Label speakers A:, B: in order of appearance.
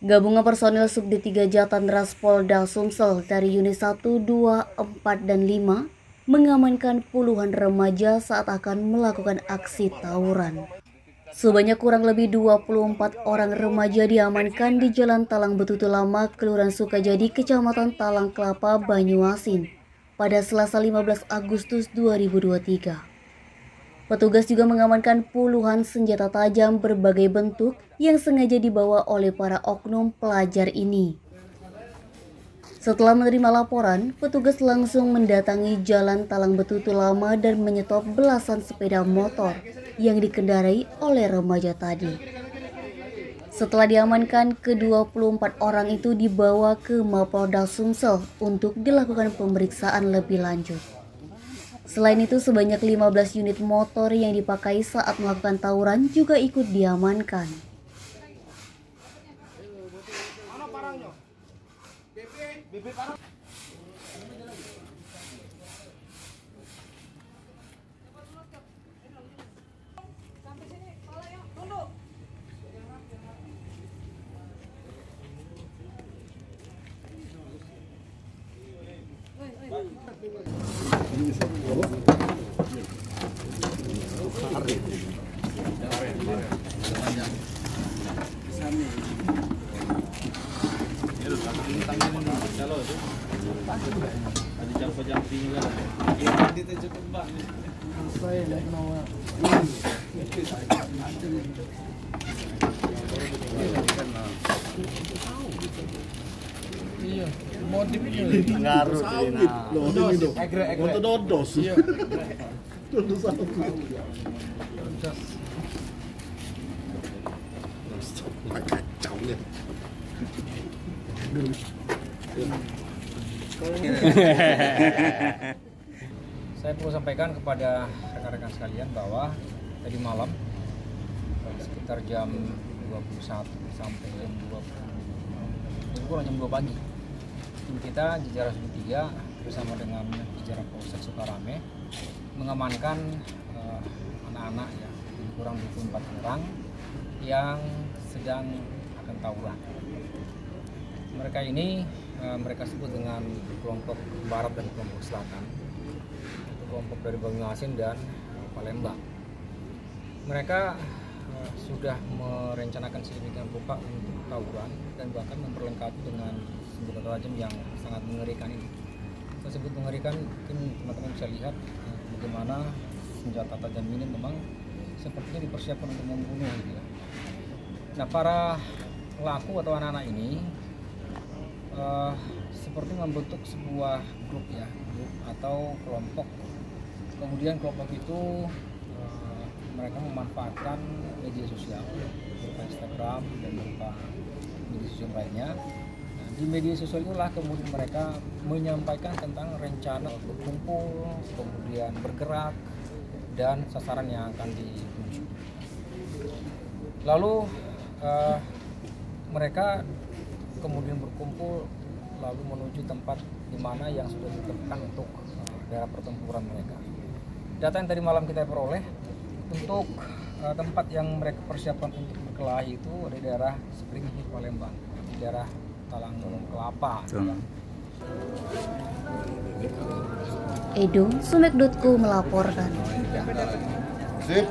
A: Gabungan personil Subdit 3 Jatandras Polda Sumsel dari unit 1, 2, 4, dan 5 mengamankan puluhan remaja saat akan melakukan aksi tawuran. Sebanyak kurang lebih 24 orang remaja diamankan di Jalan Talang Betutu Lama, Kelurahan Sukajadi, Kecamatan Talang Kelapa, Banyuasin pada Selasa 15 Agustus 2023. Petugas juga mengamankan puluhan senjata tajam berbagai bentuk yang sengaja dibawa oleh para oknum pelajar ini. Setelah menerima laporan, petugas langsung mendatangi Jalan Talang Betutu Lama dan menyetop belasan sepeda motor yang dikendarai oleh remaja tadi. Setelah diamankan, ke-24 orang itu dibawa ke Mapolda Sumsel untuk dilakukan pemeriksaan lebih lanjut. Selain itu, sebanyak 15 unit motor yang dipakai saat melakukan tawuran juga ikut diamankan.
B: Iya, motifnya
C: ngaruh sawit loh, untuk dodos. Iya. Dodos sawit. Kacau ya.
B: Saya perlu sampaikan kepada rekan-rekan sekalian bahwa tadi malam sekitar jam 21 sampai jam 20, kurang jam 2 pagi, tim kita jajaran Subdit 3 bersama dengan jajaran Polsek Sukarame mengamankan anak-anak ya, kurang 24 orang yang sedang akan tawuran. Mereka ini mereka sebut dengan kelompok barat dan kelompok selatan, kelompok dari Banyuasin dan Palembang. Mereka sudah merencanakan sedemikian rupa untuk tawuran dan bahkan memperlengkapi dengan senjata tajam yang sangat mengerikan ini. Saya sebut mengerikan, mungkin teman-teman bisa lihat bagaimana senjata tajam ini memang sepertinya dipersiapkan untuk membunuh gitu ya. Nah, para pelaku atau anak-anak ini seperti membentuk sebuah grup ya, grup atau kelompok. Kemudian kelompok itu mereka memanfaatkan media sosial berupa Instagram dan berupa media sosial lainnya. Nah, di media sosial itulah kemudian mereka menyampaikan tentang rencana berkumpul, kemudian bergerak, dan sasaran yang akan dituju. Lalu mereka kemudian berkumpul lalu menuju tempat di mana yang sudah ditetapkan untuk daerah pertempuran mereka. Data yang tadi malam kita peroleh, untuk tempat yang mereka persiapkan untuk berkelahi itu ada di daerah Spring Hill Palembang, di daerah Talang Kelapa.
A: Edo, Sumek.co melaporkan.
C: Sip.